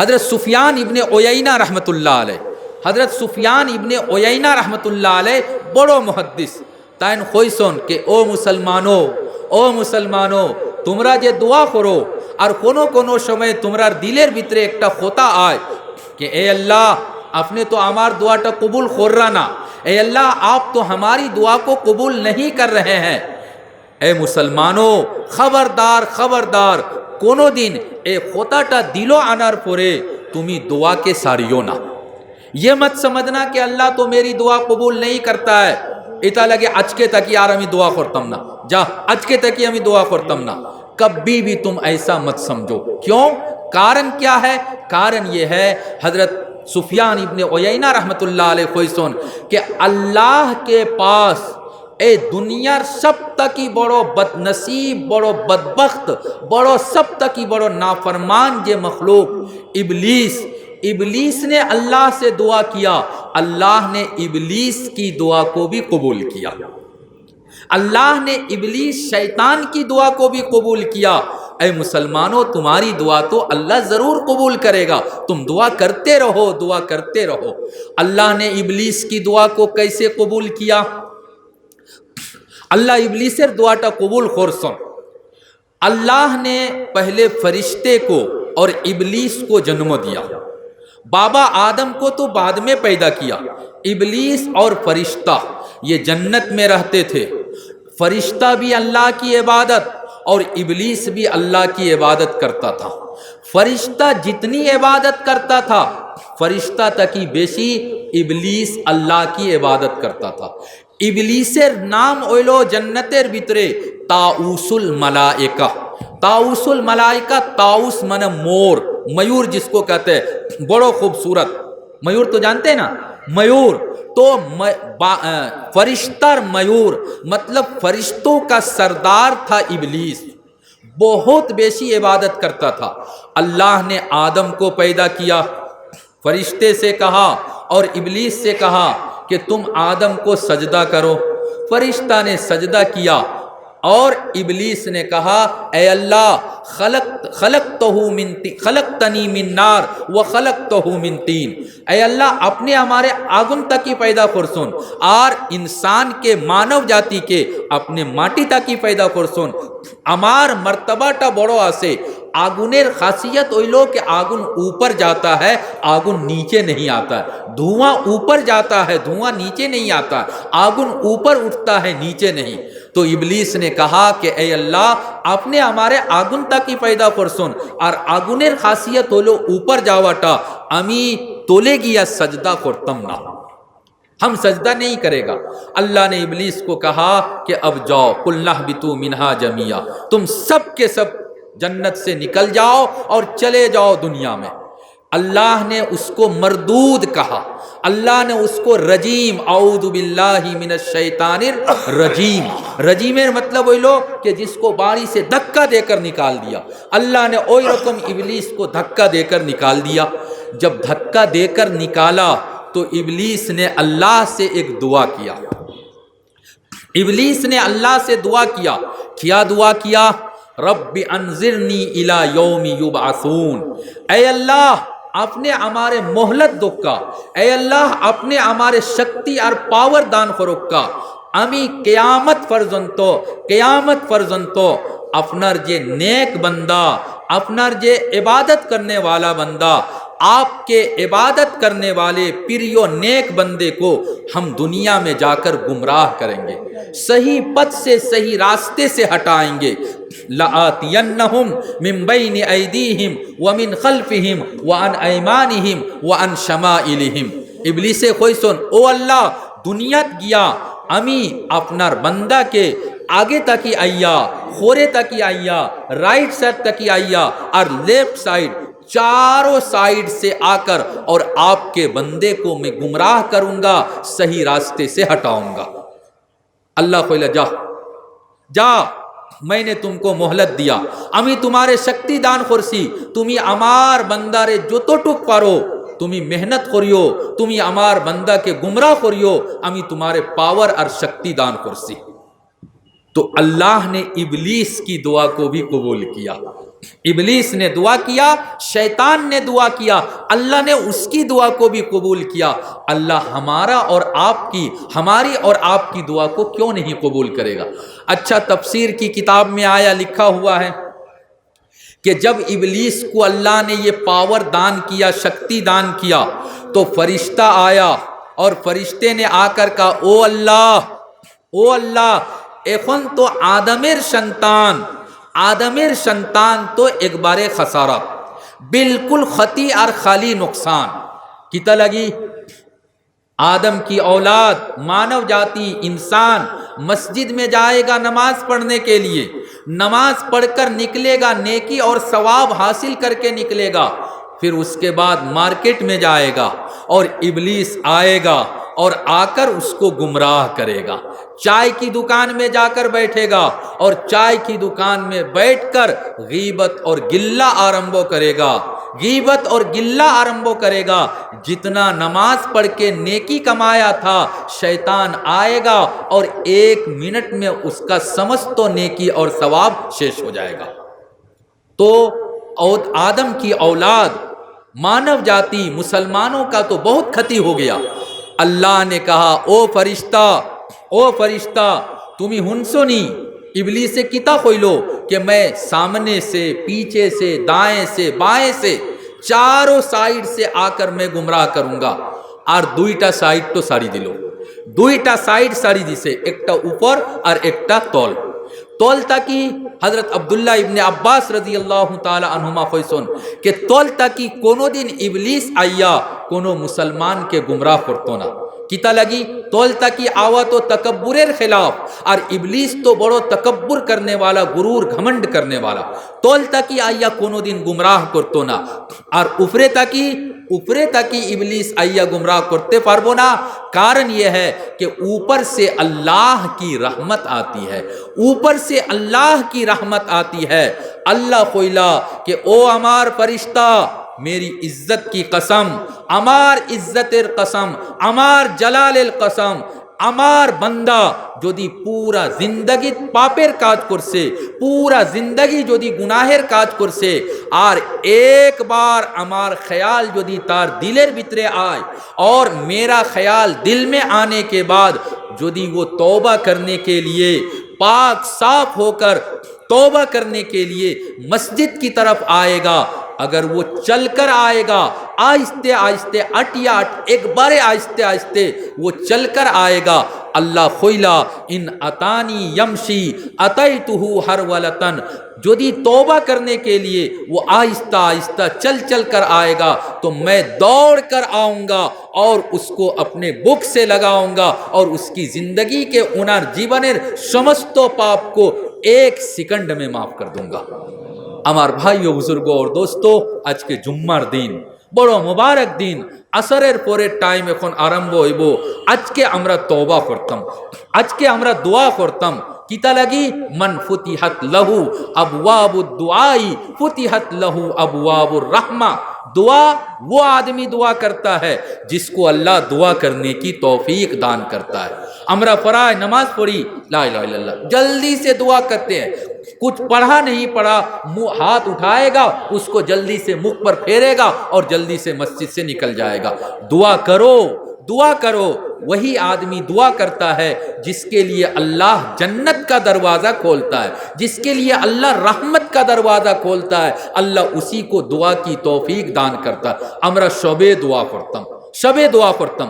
حضرت سفیان ابن عیینہ رحمۃ اللہ علیہ، حضرت سفیان ابن عیینہ رحمۃ اللہ علیہ بڑو محدث تائن خویسون کہ او মুসলমানো তোমরা যে দোয়া করো আর কোনো সময় তোমরার দিলের ভিতরে একটা খোতা আয় کہ اے اللہ آپ نے تو ہمار دعاটা قبول کر رہا نا، اے اللہ آپ تو ہماری دعا کو قبول نہیں کر رہے ہیں، اے মুসলমানো খবরদার কোনো দিন এই খোতাটা দিলো আনার পরে তুমি দোয়াকে সারিও না। یہ مت سمجھنا کہ اللہ تو میری دعا قبول نہیں کرتا ہے، এটা লাগে আজকে তাকি আর আমি দোয়া করতাম না, যা আজকে তাকি আমি দোয়া করতাম না। کبھی بھی تم ایسا مت سمجھو، کیوں؟ کارن کیا ہے؟ کارن یہ ہے حضرت سفیان ابن عیینہ رحمۃ اللہ علیہ خویسون کہ اللہ کے پاس اے دنیار سب تکی بڑو بد نصیب، بڑو بدبخت، بڑو سب تکی بڑو نافرمان جے مخلوق ابلیس نے اللہ سے دعا کیا، اللہ نے ابلیس کی دعا کو بھی قبول کیا، اللہ نے ابلیس شیطان کی دعا کو بھی قبول کیا۔ اے مسلمانوں تمہاری دعا تو اللہ ضرور قبول کرے گا، تم دعا کرتے رہو دعا کرتے رہو۔ اللہ نے ابلیس کی دعا کو کیسے قبول کیا؟ اللہ ابلیسের দোয়াটা কবুল করছেন। اللہ نے پہلے فرشتے کو اور ابلیس کو جنم دیا، بابا آدم کو تو بعد میں پیدا کیا، ابلیس اور فرشتہ یہ جنت میں رہتے تھے، فرشتہ بھی اللہ کی عبادت اور ابلیس بھی اللہ کی عبادت کرتا تھا۔ فرشتہ جتنی عبادت کرتا تھا فرشتہ تکی بیشی ابلیس اللہ کی عبادت کرتا تھا۔ ابلیسের নাম হইল জান্নাতের ভিতরে তাউসুল মালাইকা। তাউসুল মালাইকা, ताउस माने मोर, मयूर जिसको कहते हैं, बड़ो खूबसूरत मयूर तो जानते हैं ना, मयूर तो फरिश्तर मयूर मतलब फरिश्तों का सरदार था इबलीस, बहुत बेशी इबादत करता था। अल्लाह ने आदम को पैदा किया, फरिश्ते से कहा और इबलीस से कहा कि तुम आदम को सजदा करो। फरिश्ता ने सजदा किया और इबलीस ने कहा ए अल्लाह खलकतनी मिन नार व खलकतहु मिन तीन, ए अल्लाह अपने हमारे आगुन तक ही पैदा करसुन और इंसान के मानव जाति के अपने माटी तक ही पैदा करसुन। আমার মর্তবাটা বড় আছে। আগুনের খাসিয়ত হইল कि आगुन ऊपर जाता है, आगुन नीचे नहीं आता है, धुआं ऊपर जाता है, धुआं नीचे नहीं आता, आगुन ऊपर उठता है नीचे नहीं। तो इबलीस ने कहा कि ए अल्लाह आपने हमारे आगुन तक ही पैदा करसुन और आगुनेर खासियत হলো ऊपर যাওয়াটা, আমি তোলে গিয়া सजदा করতাম না, हम सजदा नहीं करेगा। अल्लाह ने इबलीस को कहा कि अब जाओ, कुल्नहबितु मिनहा जमिया, तुम सब के सब जन्नत से निकल जाओ और चले जाओ दुनिया में। अल्लाह ने उसको मरदूद कहा, अल्लाह ने उसको रजीम, औदु बिल्लाहि मिनश शैतानिर रजीम, रजीमेर मतलब হইলো कि जिसको बारी से धक्का देकर निकाल दिया। अल्लाह ने ওই রকম इबलीस को धक्का देकर निकाल दिया। जब धक्का देकर निकाला तो इबलीस ने अल्लाह से एक दुआ किया, इबलीस ने अल्लाह से दुआ किया। क्या दुआ किया? रब्बि अंजिरनी इला यौमि युबअसून, ऐ अल्लाह आपने हमारे मोहलत दोक्का, ऐ अल्लाह आपने हमारे शक्ति और पावर दान करोक्का, আমি কেয়ামত পর্যন্ত আপনার যে नेक बंदा, আপনার যে इबादत करने वाला बंदा, आपके इबादत करने वाले प्रियो नेक बंदे को हम दुनिया में जाकर गुमराह करेंगे, सही पथ से सही रास्ते से हटाएंगे। लातियन्नहुम मिन बैनि ऐदीहिम व मिन खल्फिहिम व अन ऐमानिहिम व अन शमाइलिहिम। इबलीसे खोइसुन, ओ अल्लाह दुनियात गया আমি আপনার বান্দাকে आगे तक आइया, खोरे तक आइया, राइट साइड तक आइया और लेफ्ट साइड, चारों साइड से आकर और आपके बंदे को मैं गुमराह करूंगा, सही रास्ते से हटाऊंगा। अल्लाह कहला जा जा, मैंने तुमको मोहलत दिया, আমি तुम्हारे शक्ति दान करছি, তুমি আমার বান্দারে যতটুক পারো তুমি मेहनत करियो, তুমি আমার বান্দাকে गुमराह करियो, আমি तुम्हारे पावर और शक्ति दान करছি। तो अल्लाह ने इबलीस की दुआ को भी कबूल किया। ابلیس نے دعا کیا، شیطان نے دعا کیا، اللہ نے اس کی دعا کو بھی قبول کیا۔ اللہ ہماری اور آپ کی دعا کو کیوں نہیں قبول کرے گا؟ اچھا، تفسیر کی کتاب میں آیا لکھا ہوا ہے کہ جب ابلیس کو اللہ نے یہ پاور دان کیا، شکتی دان کیا، تو فرشتہ آیا اور فرشتے نے آ کر کہا، او اللہ এখন তো আদমের সন্তান তো একবারে খাসারা, बिल्कुल खती और खाली नुकसान। किता लगी? आदम की औलाद, मानव जाति, इंसान मस्जिद में जाएगा नमाज पढ़ने के लिए, नमाज पढ़कर निकलेगा, नेकी और सवाब हासिल करके निकलेगा, फिर उसके बाद मार्केट में जाएगा और इब्लीस आएगा और आकर उसको गुमराह करेगा। चाय की दुकान में जाकर बैठेगा और चाय की दुकान में बैठकर गीबत और गिल्ला आरंभ करेगा। जितना नमाज पढ़ के नेकी कमाया था, शैतान आएगा और 1 मिनट में उसका समस्त नेकी और सवाब शेष हो जाएगा। तो आदम की औलाद, मानव जाति, मुसलमानों का तो बहुत क्षति हो गया। अल्लाह ने कहा, ओ फरिश्ता तुम्हें हुनसोनी इबलीस से किता खोलो कि मैं सामने से, पीछे से, दाएं से, बाएं से, चारों साइड से आकर मैं गुमराह करूंगा। और 2टा साइड तो साड़ी दिलो, 2टा साइड साड़ी दिसे, एकटा ऊपर और एकटा तोल ताकि हजरत अब्दुल्ला इब्ने अब्बास रजी अल्लाह ताला अन्हुमा खोइसन के तोल ताकि कोनो दिन इबलीस आया कोनो मुसलमान के गुमराह करतो ना। किता लगी? तोल ताकि आवा तो तकब्बुरेर खिलाफ, और इबलीस तो बड़ो तकब्बुर करने वाला, गुरूर घमंड करने वाला। तोल ताकि आया कोनो दिन गुमराह करतो ना, और ऊपरे ताकि इबलीस आया गुमराह करते पारबो ना। कारण यह है कि ऊपर से अल्लाह की रहमत आती है, ऊपर से अल्लाह की रहमत आती है। अल्लाह कोइला कि ओ अमार फरिश्ता, मेरी इज्जत की कसम, अमार इज्जतेर कसम, अमार जलालेर कसम, আমার বান্দা যদি পুরা জিন্দগি পাপের কাজ করছে, পুরা জিন্দগি যদি গুনাহের কাজ করছে, আর একবার আমার ख्याल যদি তার দিলের ভিতরে আয় और मेरा ख्याल दिल में आने के बाद यदि वो तौबा करने के लिए पाक साफ होकर तौबा करने के लिए मस्जिद की तरफ आएगा, अगर वो चल कर आएगा, आहिस्ते आहिस्ते, एक बारे आहिस्ते आहिस्ते वो चल कर आएगा, अल्लाह खोइला इन अतानी यमशी अतैतुहु हर वलतन, यदि तौबा करने के लिए वो आहिस्ता आहिस्ता चल कर आएगा तो मैं दौड़ कर आऊँगा और उसको अपने बुक से लगाऊंगा और उसकी ज़िंदगी के उनार जीवनेर समस्त पाप को 1 सेकंड में माफ़ कर दूंगा। আমার ভাইও বুজুর্গ और दोस्तों, আজকে জুম্মার দিন, বড় মোবারক দিন, আসরের পরের টাইম এখন আরম্ভ হইব। আজকে আমরা তওবা করতাম, আজকে আমরা দোয়া করতাম। কিতা লাগি? মান ফুতিহাত লাহু আবওয়াবুদ দুআই ফুতিহাত লাহু আবওয়াবুর रहमा। दुआ वो आदमी दुआ करता है जिसको अल्लाह दुआ करने की तौफीक दान करता है। हमरा पढ़ा नमाज पढ़ी, ला इलाहा इल्लल्लाह, जल्दी से दुआ करते हैं। कुछ पढ़ा नहीं पढ़ा, मुंह हाथ उठाएगा, उसको जल्दी से मुख पर फेरेगा और जल्दी से मस्जिद से निकल जाएगा। दुआ करो, दुआ करो। वही आदमी दुआ करता है जिसके लिए अल्लाह जन्नत का दरवाज़ा खोलता है, जिसके लिए अल्लाह रहमत का दरवाज़ा खोलता है, अल्लाह उसी को दुआ की तौफीक दान करता है। আমরা সবে দোয়া করতাম,